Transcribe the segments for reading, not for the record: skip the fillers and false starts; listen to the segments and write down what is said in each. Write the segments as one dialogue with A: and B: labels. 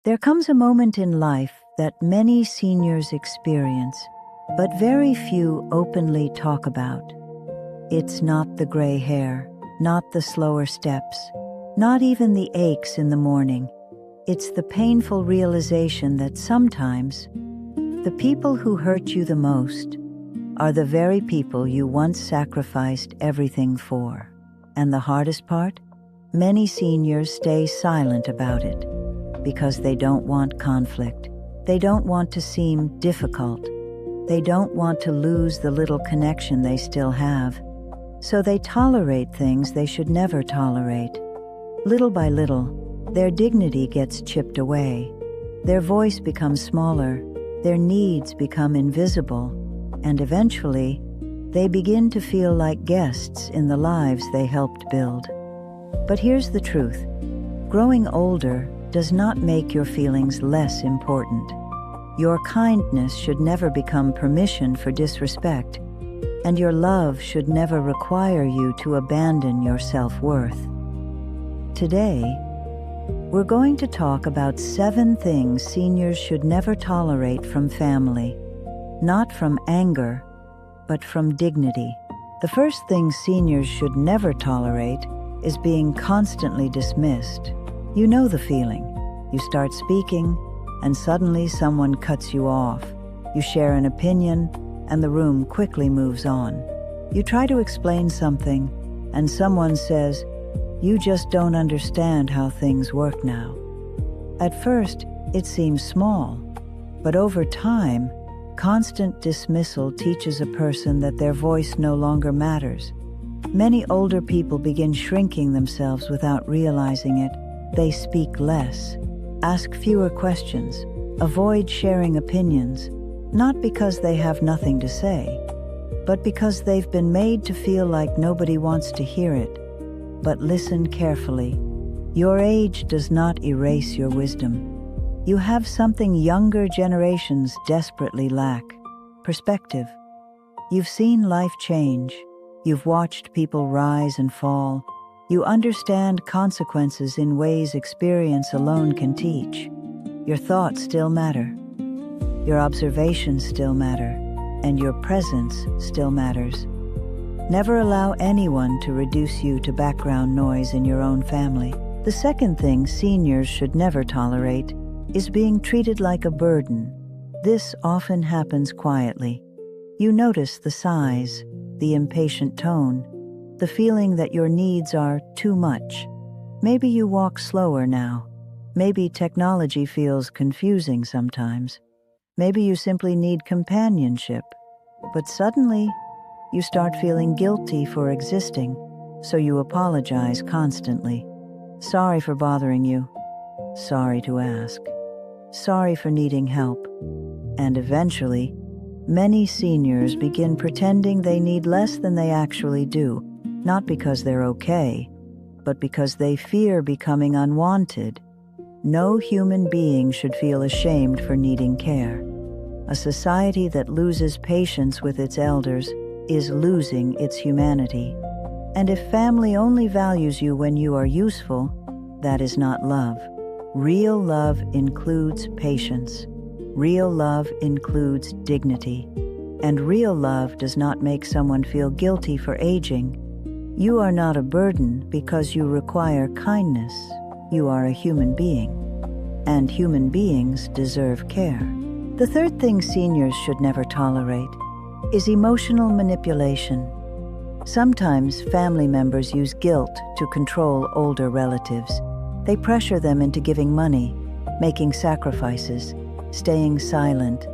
A: There comes a moment in life that many seniors experience, but very few openly talk about. It's not the gray hair, not the slower steps, not even the aches in the morning. It's the painful realization that sometimes the people who hurt you the most are the very people you once sacrificed everything for. And the hardest part? Many seniors stay silent about it because they don't want conflict. They don't want to seem difficult. They don't want to lose the little connection they still have. So they tolerate things they should never tolerate. Little by little, their dignity gets chipped away. Their voice becomes smaller. Their needs become invisible. And eventually, they begin to feel like guests in the lives they helped build. But here's the truth. Growing older does not make your feelings less important. Your kindness should never become permission for disrespect, and your love should never require you to abandon your self-worth. Today, we're going to talk about 7 things seniors should never tolerate from family, not from anger, but from dignity. The first thing seniors should never tolerate is being constantly dismissed. You know the feeling. You start speaking, and suddenly someone cuts you off. You share an opinion, and the room quickly moves on. You try to explain something, and someone says, "You just don't understand how things work now." At first, it seems small, but over time, constant dismissal teaches a person that their voice no longer matters. Many older people begin shrinking themselves without realizing it. They speak less, ask fewer questions, avoid sharing opinions, not because they have nothing to say, but because they've been made to feel like nobody wants to hear it. But listen carefully. Your age does not erase your wisdom. You have something younger generations desperately lack: perspective. You've seen life change. You've watched people rise and fall. You understand consequences in ways experience alone can teach. Your thoughts still matter. Your observations still matter. And your presence still matters. Never allow anyone to reduce you to background noise in your own family. The second thing seniors should never tolerate is being treated like a burden. This often happens quietly. You notice the sighs, the impatient tone, the feeling that your needs are too much. Maybe you walk slower now. Maybe technology feels confusing sometimes. Maybe you simply need companionship. But suddenly, you start feeling guilty for existing, so you apologize constantly. Sorry for bothering you. Sorry to ask. Sorry for needing help. And eventually, many seniors begin pretending they need less than they actually do, not because they're okay, but because they fear becoming unwanted. No human being should feel ashamed for needing care. A society that loses patience with its elders is losing its humanity. And if family only values you when you are useful, that is not love. Real love includes patience. Real love includes dignity. And real love does not make someone feel guilty for aging. You are not a burden because you require kindness. You are a human being. And human beings deserve care. The third thing seniors should never tolerate is emotional manipulation. Sometimes family members use guilt to control older relatives. They pressure them into giving money, making sacrifices, staying silent,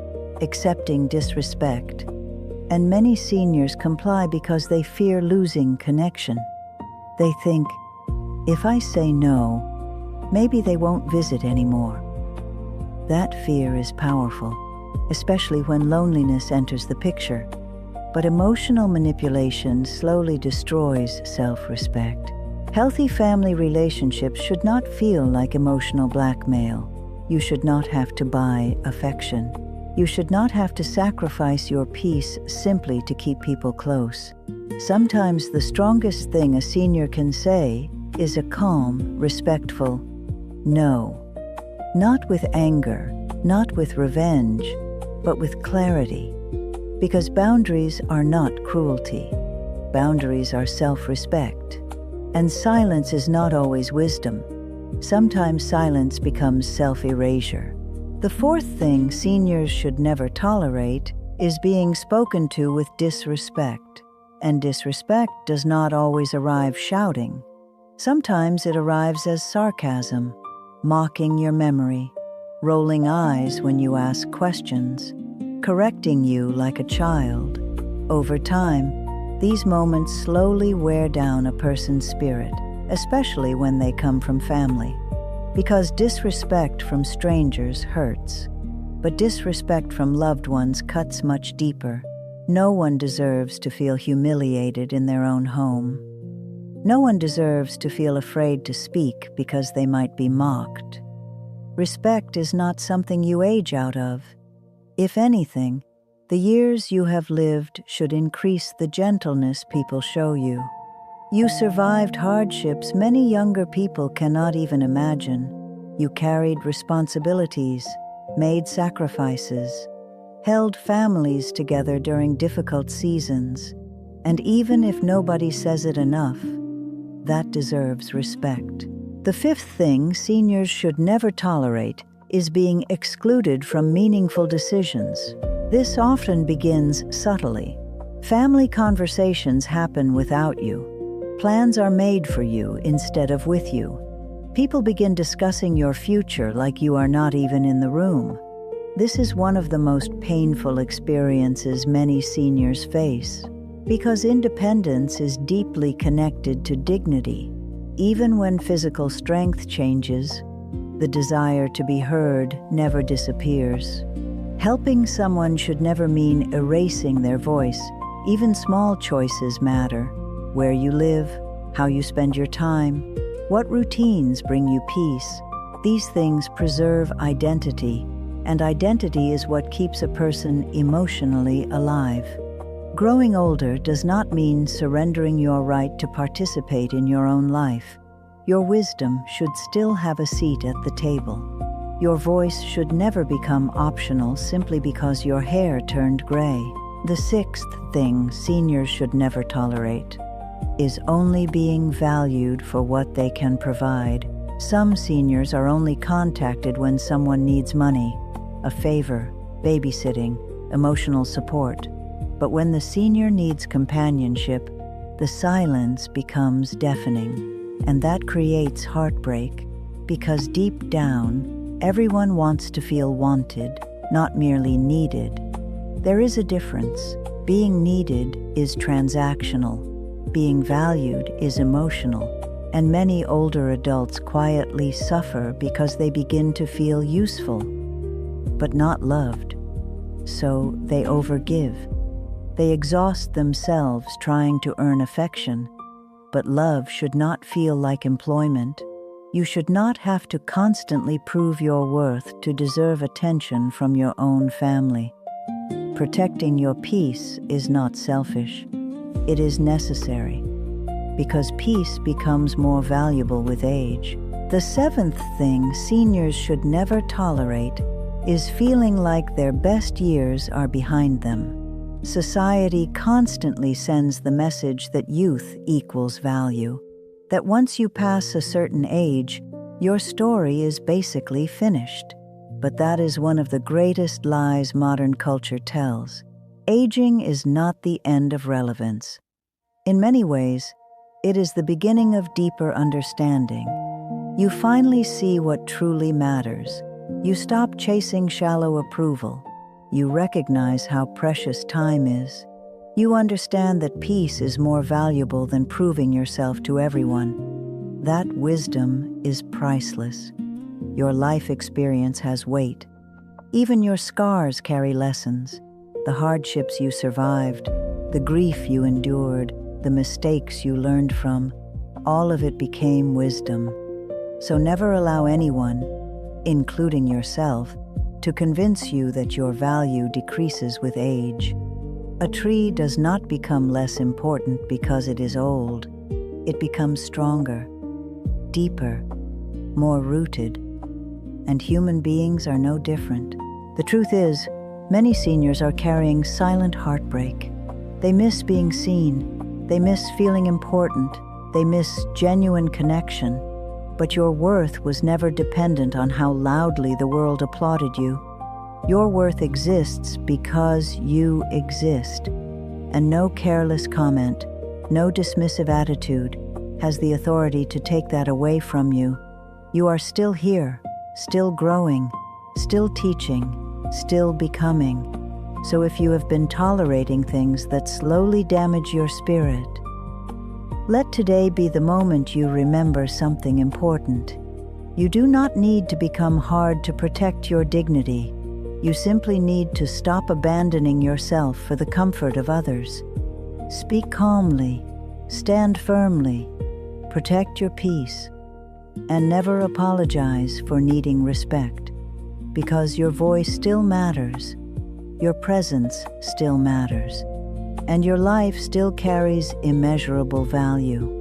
A: accepting disrespect. And many seniors comply because they fear losing connection. They think, if I say no, maybe they won't visit anymore. That fear is powerful, especially when loneliness enters the picture. But emotional manipulation slowly destroys self-respect. Healthy family relationships should not feel like emotional blackmail. You should not have to buy affection. You should not have to sacrifice your peace simply to keep people close. Sometimes the strongest thing a senior can say is a calm, respectful no. not with anger, not with revenge, but with clarity. Because boundaries are not cruelty. Boundaries are self-respect. And silence is not always wisdom. Sometimes silence becomes self-erasure. The fourth thing seniors should never tolerate is being spoken to with disrespect. And disrespect does not always arrive shouting. Sometimes it arrives as sarcasm, mocking your memory, rolling eyes when you ask questions, correcting you like a child. Over time, these moments slowly wear down a person's spirit, especially when they come from family. Because disrespect from strangers hurts, but disrespect from loved ones cuts much deeper. No one deserves to feel humiliated in their own home. No one deserves to feel afraid to speak because they might be mocked. Respect is not something you age out of. If anything, the years you have lived should increase the gentleness people show you. You survived hardships many younger people cannot even imagine. You carried responsibilities, made sacrifices, held families together during difficult seasons, and even if nobody says it enough, that deserves respect. The fifth thing seniors should never tolerate is being excluded from meaningful decisions. This often begins subtly. Family conversations happen without you. Plans are made for you instead of with you. People begin discussing your future like you are not even in the room. This is one of the most painful experiences many seniors face, because independence is deeply connected to dignity. Even when physical strength changes, the desire to be heard never disappears. Helping someone should never mean erasing their voice. Even small choices matter. Where you live, how you spend your time, what routines bring you peace. These things preserve identity, and identity is what keeps a person emotionally alive. Growing older does not mean surrendering your right to participate in your own life. Your wisdom should still have a seat at the table. Your voice should never become optional simply because your hair turned gray. The sixth thing seniors should never tolerate is only being valued for what they can provide. Some seniors are only contacted when someone needs money, a favor, babysitting, emotional support. But when the senior needs companionship, the silence becomes deafening, and that creates heartbreak, because deep down, everyone wants to feel wanted, not merely needed. There is a difference. Being needed is transactional. Being valued is emotional, and many older adults quietly suffer because they begin to feel useful, but not loved. So they overgive. They exhaust themselves trying to earn affection, but love should not feel like employment. You should not have to constantly prove your worth to deserve attention from your own family. Protecting your peace is not selfish. It is necessary, because peace becomes more valuable with age. The seventh thing seniors should never tolerate is feeling like their best years are behind them. Society constantly sends the message that youth equals value, that once you pass a certain age, your story is basically finished. But that is one of the greatest lies modern culture tells. Aging is not the end of relevance. In many ways, it is the beginning of deeper understanding. You finally see what truly matters. You stop chasing shallow approval. You recognize how precious time is. You understand that peace is more valuable than proving yourself to everyone. That wisdom is priceless. Your life experience has weight. Even your scars carry lessons. The hardships you survived, the grief you endured, the mistakes you learned from, all of it became wisdom. So never allow anyone, including yourself, to convince you that your value decreases with age. A tree does not become less important because it is old. It becomes stronger, deeper, more rooted. and human beings are no different. The truth is, many seniors are carrying silent heartbreak. They miss being seen. They miss feeling important. They miss genuine connection. But your worth was never dependent on how loudly the world applauded you. Your worth exists because you exist. And no careless comment, no dismissive attitude has the authority to take that away from you. You are still here, still growing, still teaching, still becoming. So if you have been tolerating things that slowly damage your spirit, let today be the moment you remember something important. You do not need to become hard to protect your dignity. You simply need to stop abandoning yourself for the comfort of others. Speak calmly, stand firmly, protect your peace, and never apologize for needing respect, because your voice still matters, your presence still matters, and your life still carries immeasurable value.